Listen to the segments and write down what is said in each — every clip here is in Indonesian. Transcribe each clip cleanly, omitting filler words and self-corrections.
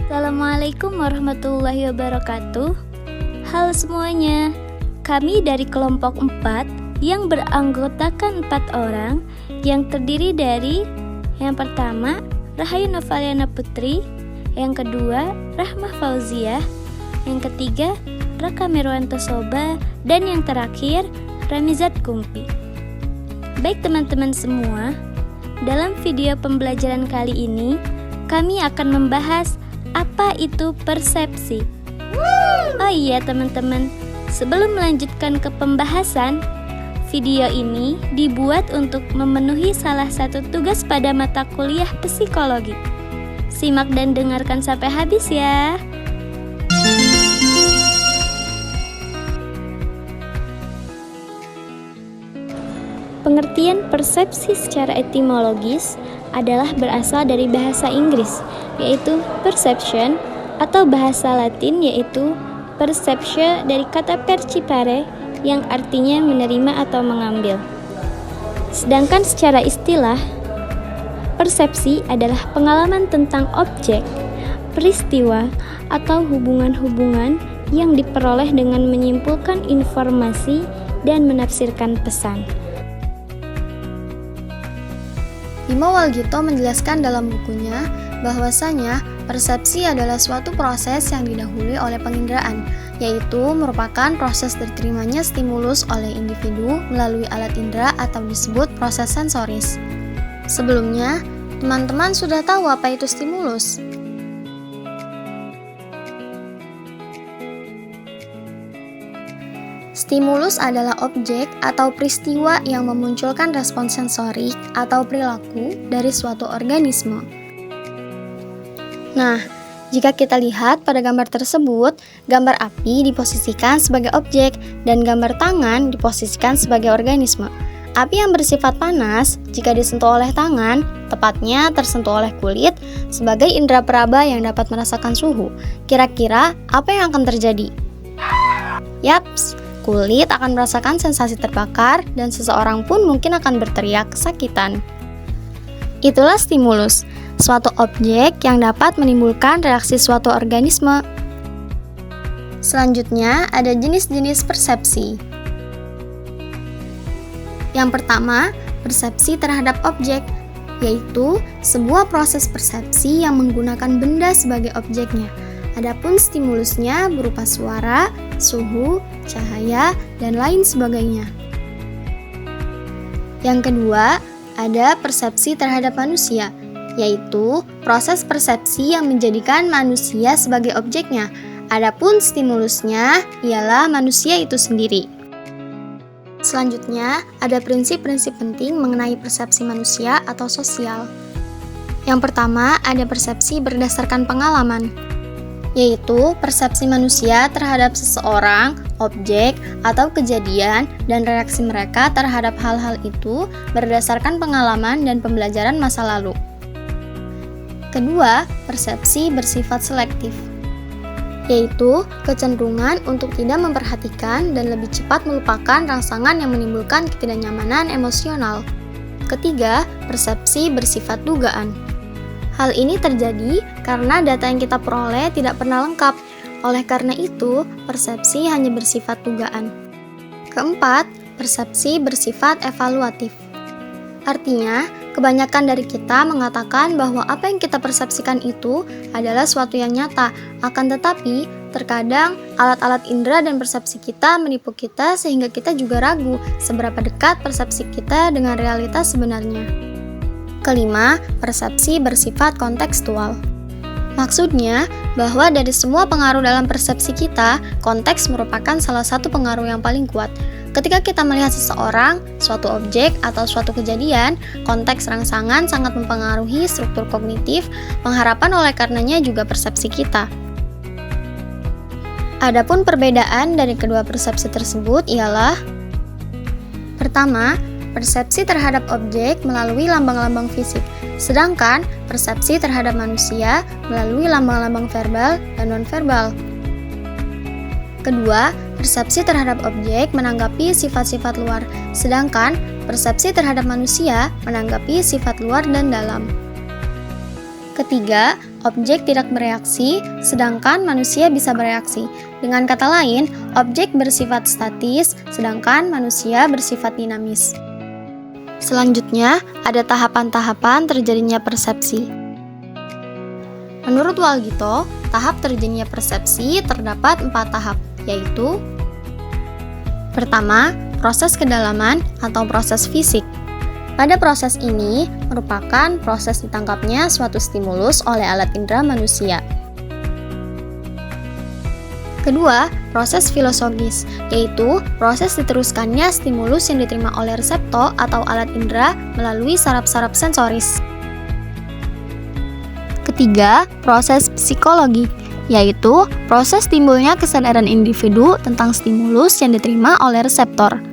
Assalamualaikum warahmatullahi wabarakatuh. Halo semuanya, kami dari kelompok 4 yang beranggotakan 4 orang yang terdiri dari yang pertama Rahayu Novaliana Putri, yang kedua Rahmah Fauziah, yang ketiga Raka Mirwanto Soba, dan yang terakhir Ramizat Kumpi. Baik teman-teman semua, dalam video pembelajaran kali ini kami akan membahas apa itu persepsi. Oh iya teman-teman, sebelum melanjutkan ke pembahasan, video ini dibuat untuk memenuhi salah satu tugas pada mata kuliah psikologi. Simak dan dengarkan sampai habis ya. Pengertian persepsi secara etimologis adalah berasal dari bahasa Inggris, yaitu perception, atau bahasa Latin yaitu perceptio dari kata percipere yang artinya menerima atau mengambil. Sedangkan secara istilah, persepsi adalah pengalaman tentang objek, peristiwa, atau hubungan-hubungan yang diperoleh dengan menyimpulkan informasi dan menafsirkan pesan. Bimo Walgito menjelaskan dalam bukunya bahwasanya persepsi adalah suatu proses yang didahului oleh penginderaan, yaitu merupakan proses diterimanya stimulus oleh individu melalui alat indera atau disebut proses sensoris. Sebelumnya, teman-teman sudah tahu apa itu stimulus? Stimulus adalah objek atau peristiwa yang memunculkan respon sensorik atau perilaku dari suatu organisme. Nah, jika kita lihat pada gambar tersebut, gambar api diposisikan sebagai objek dan gambar tangan diposisikan sebagai organisme. Api yang bersifat panas, jika disentuh oleh tangan, tepatnya tersentuh oleh kulit, sebagai indera peraba yang dapat merasakan suhu. Kira-kira apa yang akan terjadi? Yaps, kulit akan merasakan sensasi terbakar dan seseorang pun mungkin akan berteriak kesakitan. Itulah stimulus, suatu objek yang dapat menimbulkan reaksi suatu organisme. Selanjutnya ada jenis-jenis persepsi. Yang pertama, persepsi terhadap objek, yaitu sebuah proses persepsi yang menggunakan benda sebagai objeknya. Adapun stimulusnya berupa suara, suhu, cahaya, dan lain sebagainya. Yang kedua, ada persepsi terhadap manusia, yaitu proses persepsi yang menjadikan manusia sebagai objeknya. Adapun stimulusnya ialah manusia itu sendiri. Selanjutnya, ada prinsip-prinsip penting mengenai persepsi manusia atau sosial. Yang pertama, ada persepsi berdasarkan pengalaman, yaitu persepsi manusia terhadap seseorang, objek, atau kejadian, dan reaksi mereka terhadap hal-hal itu berdasarkan pengalaman dan pembelajaran masa lalu. Kedua, persepsi bersifat selektif, yaitu kecenderungan untuk tidak memperhatikan dan lebih cepat melupakan rangsangan yang menimbulkan ketidaknyamanan emosional. Ketiga, persepsi bersifat dugaan. Hal ini terjadi karena data yang kita peroleh tidak pernah lengkap. Oleh karena itu, persepsi hanya bersifat dugaan. Keempat, persepsi bersifat evaluatif. Artinya, kebanyakan dari kita mengatakan bahwa apa yang kita persepsikan itu adalah suatu yang nyata. Akan tetapi, terkadang alat-alat indera dan persepsi kita menipu kita sehingga kita juga ragu seberapa dekat persepsi kita dengan realitas sebenarnya. Kelima, persepsi bersifat kontekstual. Maksudnya, bahwa dari semua pengaruh dalam persepsi kita, konteks merupakan salah satu pengaruh yang paling kuat. Ketika kita melihat seseorang, suatu objek, atau suatu kejadian, konteks rangsangan sangat mempengaruhi struktur kognitif, pengharapan oleh karenanya juga persepsi kita. Adapun perbedaan dari kedua persepsi tersebut ialah: pertama, persepsi terhadap objek melalui lambang-lambang fisik, sedangkan persepsi terhadap manusia melalui lambang-lambang verbal dan non-verbal. Kedua, persepsi terhadap objek menanggapi sifat-sifat luar, sedangkan persepsi terhadap manusia menanggapi sifat luar dan dalam. Ketiga, objek tidak bereaksi, sedangkan manusia bisa bereaksi. Dengan kata lain, objek bersifat statis, sedangkan manusia bersifat dinamis. Selanjutnya, ada tahapan-tahapan terjadinya persepsi. Menurut Walgito, tahap terjadinya persepsi terdapat 4 tahap, yaitu: pertama, proses kedalaman atau proses fisik. Pada proses ini merupakan proses ditangkapnya suatu stimulus oleh alat indera manusia. Kedua, proses filosofis, yaitu proses diteruskannya stimulus yang diterima oleh reseptor atau alat indera melalui saraf-saraf sensoris. Ketiga, proses psikologi, yaitu proses timbulnya kesadaran individu tentang stimulus yang diterima oleh reseptor.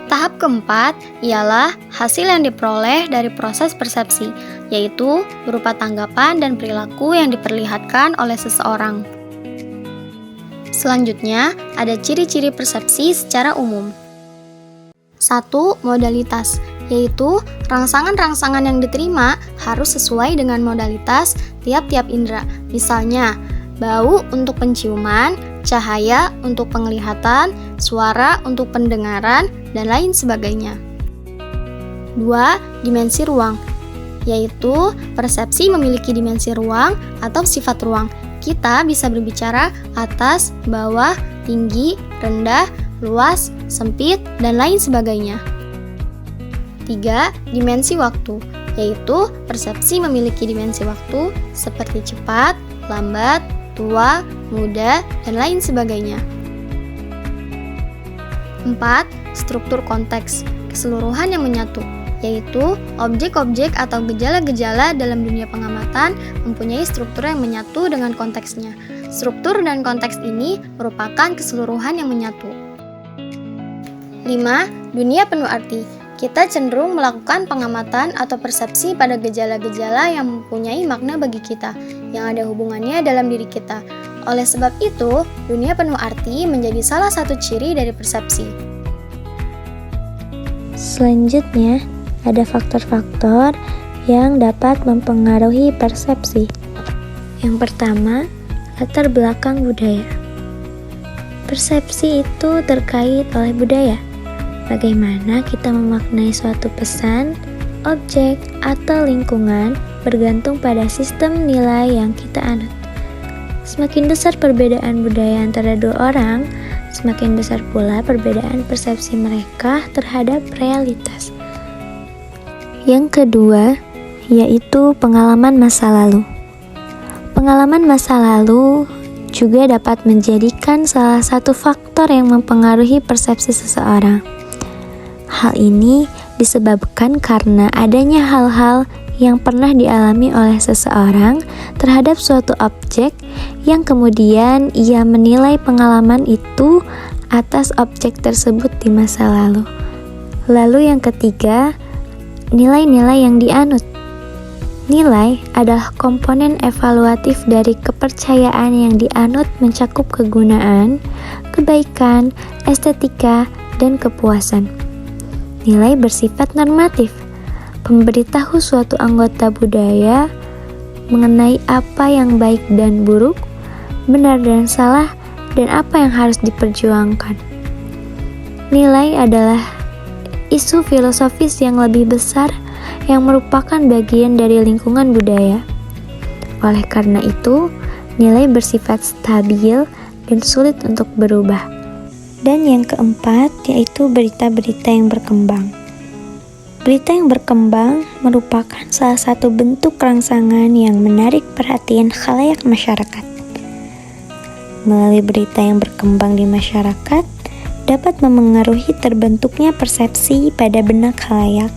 Tahap keempat ialah hasil yang diperoleh dari proses persepsi, yaitu berupa tanggapan dan perilaku yang diperlihatkan oleh seseorang. Selanjutnya, ada ciri-ciri persepsi secara umum. 1. Modalitas, yaitu rangsangan-rangsangan yang diterima harus sesuai dengan modalitas tiap-tiap indera. Misalnya, bau untuk penciuman, cahaya untuk penglihatan, suara untuk pendengaran, dan lain sebagainya. 2. Dimensi ruang, yaitu persepsi memiliki dimensi ruang atau sifat ruang. Kita bisa berbicara atas, bawah, tinggi, rendah, luas, sempit, dan lain sebagainya. 3. Dimensi waktu, yaitu persepsi memiliki dimensi waktu seperti cepat, lambat, tua, muda, dan lain sebagainya. 4. Struktur konteks, keseluruhan yang menyatu, yaitu objek-objek atau gejala-gejala dalam dunia pengamatan mempunyai struktur yang menyatu dengan konteksnya. Struktur dan konteks ini merupakan keseluruhan yang menyatu. 5. Dunia penuh arti. Kita cenderung melakukan pengamatan atau persepsi pada gejala-gejala yang mempunyai makna bagi kita, yang ada hubungannya dalam diri kita. Oleh sebab itu, dunia penuh arti menjadi salah satu ciri dari persepsi. Selanjutnya, ada faktor-faktor yang dapat mempengaruhi persepsi. Yang pertama, latar belakang budaya. Persepsi itu terkait oleh budaya. Bagaimana kita memaknai suatu pesan, objek, atau lingkungan bergantung pada sistem nilai yang kita anut. Semakin besar perbedaan budaya antara dua orang, semakin besar pula perbedaan persepsi mereka terhadap realitas. Yang kedua, yaitu pengalaman masa lalu. Pengalaman masa lalu juga dapat menjadikan salah satu faktor yang mempengaruhi persepsi seseorang. Hal ini disebabkan karena adanya hal-hal yang pernah dialami oleh seseorang terhadap suatu objek yang kemudian ia menilai pengalaman itu atas objek tersebut di masa lalu. Lalu yang ketiga, nilai-nilai yang dianut. Nilai adalah komponen evaluatif dari kepercayaan yang dianut mencakup kegunaan, kebaikan, estetika, dan kepuasan. Nilai bersifat normatif, memberitahu suatu anggota budaya mengenai apa yang baik dan buruk, benar dan salah, dan apa yang harus diperjuangkan. Nilai adalah isu filosofis yang lebih besar yang merupakan bagian dari lingkungan budaya. Oleh karena itu, nilai bersifat stabil dan sulit untuk berubah. Dan yang keempat, yaitu berita-berita yang berkembang. Berita yang berkembang merupakan salah satu bentuk rangsangan yang menarik perhatian khalayak masyarakat. Melalui berita yang berkembang di masyarakat, dapat memengaruhi terbentuknya persepsi pada benak khalayak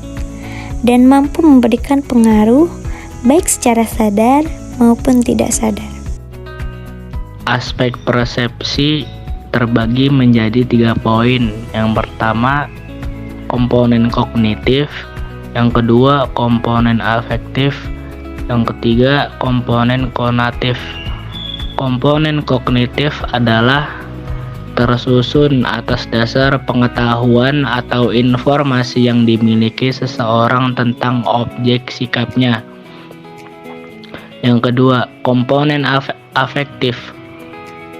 dan mampu memberikan pengaruh baik secara sadar maupun tidak sadar. Aspek persepsi terbagi menjadi 3 poin. Yang pertama, komponen kognitif, yang kedua, komponen afektif, yang ketiga, komponen konatif. Komponen kognitif adalah tersusun atas dasar pengetahuan atau informasi yang dimiliki seseorang tentang objek sikapnya. Yang kedua, komponen afektif.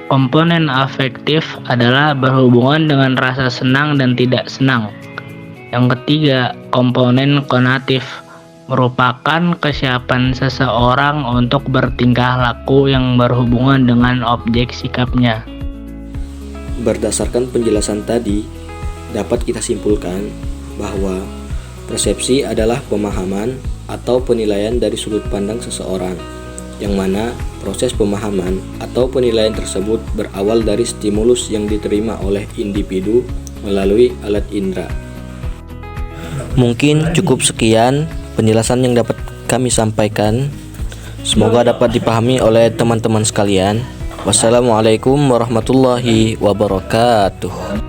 Komponen afektif adalah berhubungan dengan rasa senang dan tidak senang. Yang ketiga, komponen konatif merupakan kesiapan seseorang untuk bertingkah laku yang berhubungan dengan objek sikapnya. Berdasarkan penjelasan tadi, dapat kita simpulkan bahwa persepsi adalah pemahaman atau penilaian dari sudut pandang seseorang, yang mana proses pemahaman atau penilaian tersebut berawal dari stimulus yang diterima oleh individu melalui alat indera. Mungkin cukup sekian penjelasan yang dapat kami sampaikan. Semoga dapat dipahami oleh teman-teman sekalian. Wassalamualaikum warahmatullahi wabarakatuh.